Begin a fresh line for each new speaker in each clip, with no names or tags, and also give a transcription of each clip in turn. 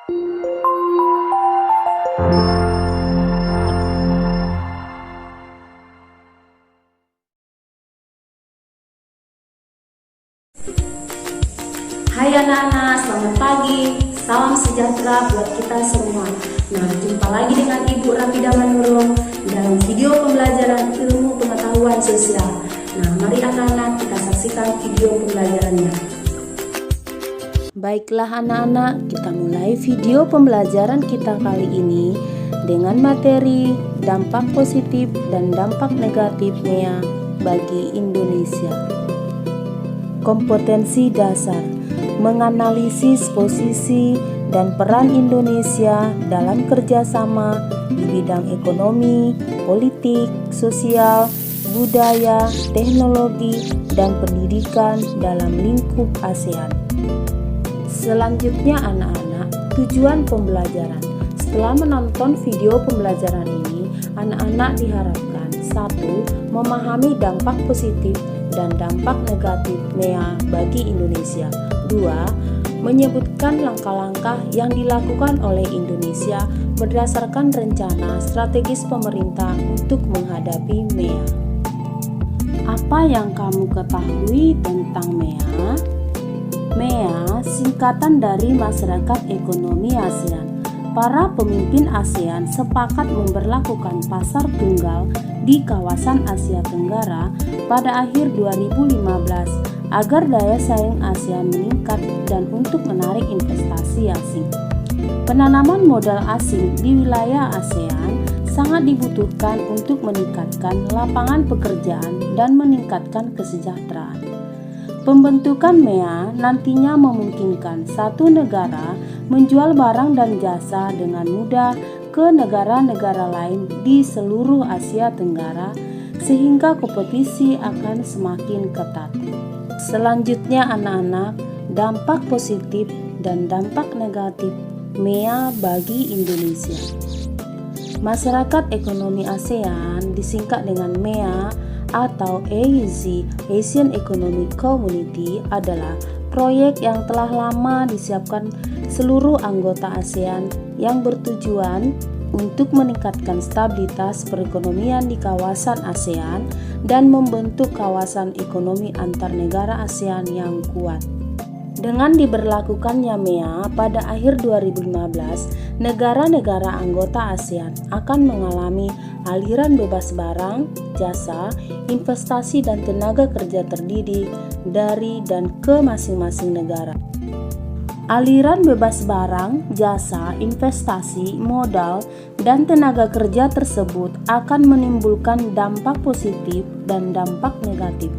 Hai anak-anak, selamat pagi. Salam sejahtera buat kita semua. Nah, jumpa lagi dengan Ibu Rafida Manurung dalam video pembelajaran ilmu pengetahuan sosial. Nah, mari anak-anak kita saksikan video pembelajarannya. Baiklah anak-anak, kita mulai video pembelajaran kita kali ini dengan materi dampak positif dan dampak negatif MEA bagi Indonesia. Kompetensi dasar, menganalisis posisi dan peran Indonesia dalam kerjasama di bidang ekonomi, politik, sosial, budaya, teknologi, dan pendidikan dalam lingkup ASEAN. Selanjutnya anak-anak, tujuan pembelajaran. Setelah menonton video pembelajaran ini, anak-anak diharapkan 1. Memahami dampak positif dan dampak negatif MEA bagi Indonesia. 2. Menyebutkan langkah-langkah yang dilakukan oleh Indonesia berdasarkan rencana strategis pemerintah untuk menghadapi MEA. Apa yang kamu ketahui tentang MEA? MEA singkatan dari Masyarakat Ekonomi ASEAN. Para pemimpin ASEAN sepakat memberlakukan pasar tunggal di kawasan Asia Tenggara pada akhir 2015 agar daya saing ASEAN meningkat dan untuk menarik investasi asing. Penanaman modal asing di wilayah ASEAN sangat dibutuhkan untuk meningkatkan lapangan pekerjaan dan meningkatkan kesejahteraan. Pembentukan MEA nantinya memungkinkan satu negara menjual barang dan jasa dengan mudah ke negara-negara lain di seluruh Asia Tenggara sehingga kompetisi akan semakin ketat. Selanjutnya anak-anak, dampak positif dan dampak negatif MEA bagi Indonesia. Masyarakat Ekonomi ASEAN disingkat dengan MEA atau AEC, Asian Economic Community, adalah proyek yang telah lama disiapkan seluruh anggota ASEAN yang bertujuan untuk meningkatkan stabilitas perekonomian di kawasan ASEAN dan membentuk kawasan ekonomi antar negara ASEAN yang kuat. Dengan diberlakukannya MEA pada akhir 2015, negara-negara anggota ASEAN akan mengalami aliran bebas barang, jasa, investasi dan tenaga kerja terdidik dari dan ke masing-masing negara. Aliran bebas barang, jasa, investasi, modal, dan tenaga kerja tersebut akan menimbulkan dampak positif dan dampak negatif.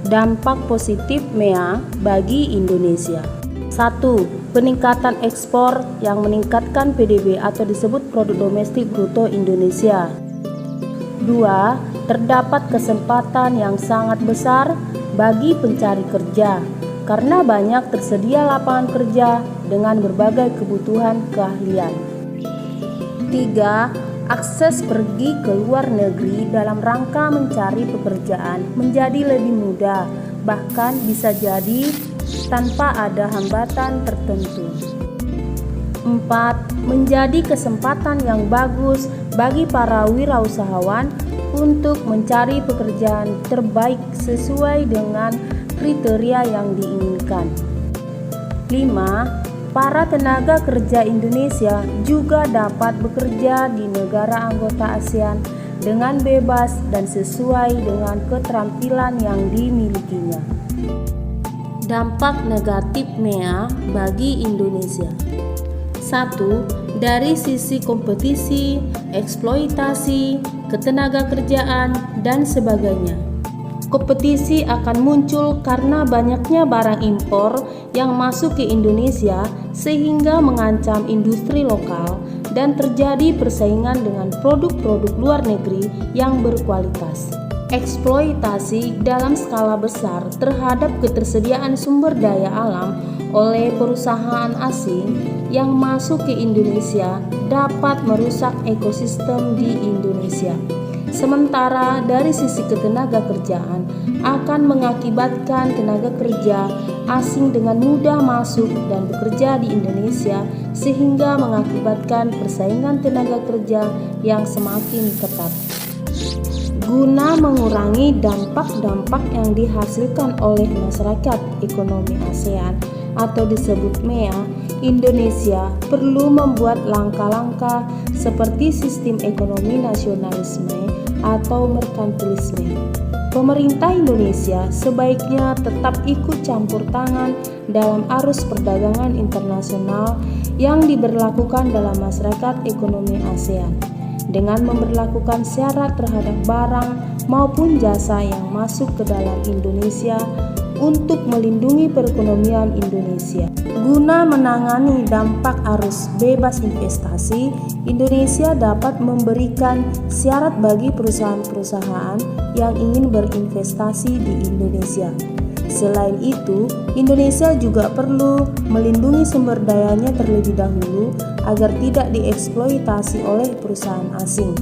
Dampak positif MEA bagi Indonesia. 1. Peningkatan ekspor yang meningkatkan PDB atau disebut produk domestik bruto Indonesia. 2. Terdapat kesempatan yang sangat besar bagi pencari kerja karena banyak tersedia lapangan kerja dengan berbagai kebutuhan keahlian. 3. Akses pergi ke luar negeri dalam rangka mencari pekerjaan menjadi lebih mudah, bahkan bisa jadi tanpa ada hambatan tertentu. 4. Menjadi kesempatan yang bagus bagi para wirausahawan untuk mencari pekerjaan terbaik sesuai dengan kriteria yang diinginkan. 5. Para tenaga kerja Indonesia juga dapat bekerja di negara anggota ASEAN dengan bebas dan sesuai dengan keterampilan yang dimilikinya. Dampak negatif MEA bagi Indonesia. 1. Dari sisi kompetisi, eksploitasi, ketenaga kerjaan, dan sebagainya. Kompetisi akan muncul karena banyaknya barang impor yang masuk ke Indonesia sehingga mengancam industri lokal dan terjadi persaingan dengan produk-produk luar negeri yang berkualitas. Eksploitasi dalam skala besar terhadap ketersediaan sumber daya alam oleh perusahaan asing yang masuk ke Indonesia dapat merusak ekosistem di Indonesia. Sementara dari sisi ketenaga kerjaan akan mengakibatkan tenaga kerja asing dengan mudah masuk dan bekerja di Indonesia sehingga mengakibatkan persaingan tenaga kerja yang semakin ketat. Guna mengurangi dampak-dampak yang dihasilkan oleh masyarakat ekonomi ASEAN atau disebut MEA, Indonesia perlu membuat langkah-langkah seperti sistem ekonomi nasionalisme atau merkantilisme. Pemerintah Indonesia sebaiknya tetap ikut campur tangan dalam arus perdagangan internasional yang diberlakukan dalam masyarakat ekonomi ASEAN dengan memberlakukan syarat terhadap barang maupun jasa yang masuk ke dalam Indonesia untuk melindungi perekonomian Indonesia. Guna menangani dampak arus bebas investasi, Indonesia dapat memberikan syarat bagi perusahaan-perusahaan yang ingin berinvestasi di Indonesia. Selain itu, Indonesia juga perlu melindungi sumber dayanya terlebih dahulu agar tidak dieksploitasi oleh perusahaan asing.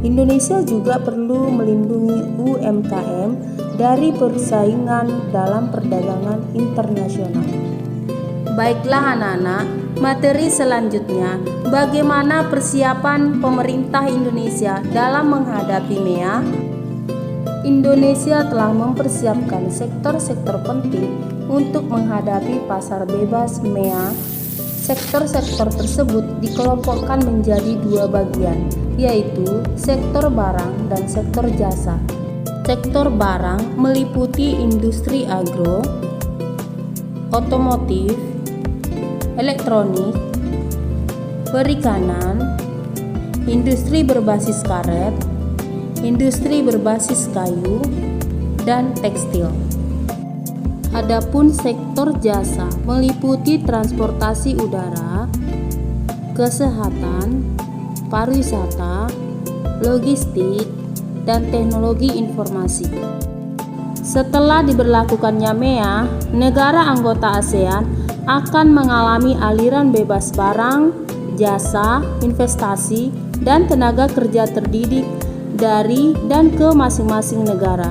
Indonesia juga perlu melindungi UMKM dari persaingan dalam perdagangan internasional. Baiklah anak-anak, materi selanjutnya, bagaimana persiapan pemerintah Indonesia dalam menghadapi MEA? Indonesia telah mempersiapkan sektor-sektor penting untuk menghadapi pasar bebas MEA. Sektor-sektor tersebut dikelompokkan menjadi dua bagian, yaitu sektor barang dan sektor jasa. Sektor barang meliputi industri agro, otomotif, elektronik, perikanan, industri berbasis karet, industri berbasis kayu, dan tekstil. Adapun sektor jasa meliputi transportasi udara, kesehatan, pariwisata, logistik, dan teknologi informasi. Setelah diberlakukannya MEA, negara anggota ASEAN akan mengalami aliran bebas barang, jasa, investasi, dan tenaga kerja terdidik dari dan ke masing-masing negara.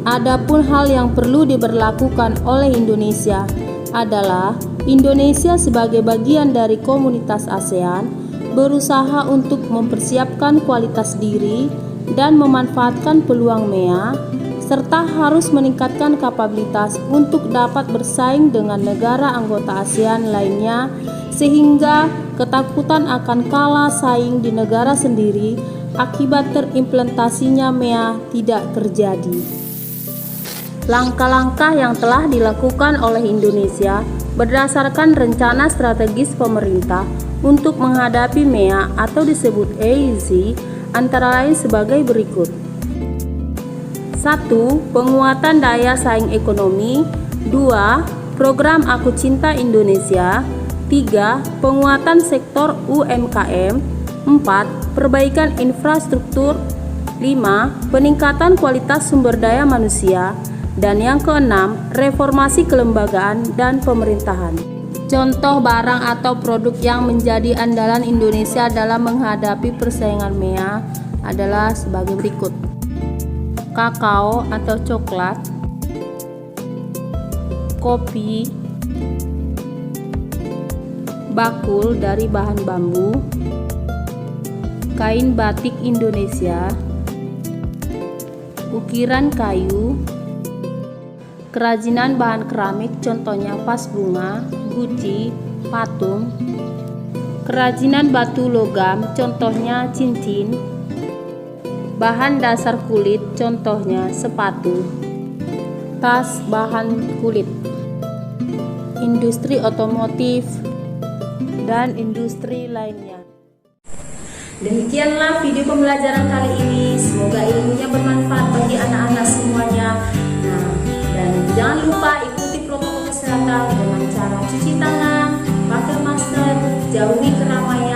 Adapun hal yang perlu diberlakukan oleh Indonesia adalah Indonesia sebagai bagian dari komunitas ASEAN berusaha untuk mempersiapkan kualitas diri dan memanfaatkan peluang MEA, serta harus meningkatkan kapabilitas untuk dapat bersaing dengan negara anggota ASEAN lainnya sehingga ketakutan akan kalah saing di negara sendiri akibat terimplementasinya MEA tidak terjadi. Langkah-langkah yang telah dilakukan oleh Indonesia berdasarkan rencana strategis pemerintah untuk menghadapi MEA atau disebut AEC antara lain sebagai berikut. 1. Penguatan daya saing ekonomi. 2. Program Aku Cinta Indonesia. 3. Penguatan sektor UMKM. 4. Perbaikan infrastruktur. 5. Peningkatan kualitas sumber daya manusia. Dan yang keenam, reformasi kelembagaan dan pemerintahan. Contoh barang atau produk yang menjadi andalan Indonesia dalam menghadapi persaingan MEA adalah sebagai berikut. Kakao atau coklat, kopi, bakul dari bahan bambu, kain batik Indonesia, ukiran kayu, kerajinan bahan keramik contohnya vas bunga, guci, patung, kerajinan batu logam contohnya cincin, bahan dasar kulit contohnya sepatu, tas bahan kulit, industri otomotif, dan industri lainnya. Demikianlah video pembelajaran kali ini, semoga ilmunya bermanfaat bagi anak-anak semuanya. Dan jangan lupa ikuti protokol kesehatan dengan cara cuci tangan, pakai masker, jauhi keramaian.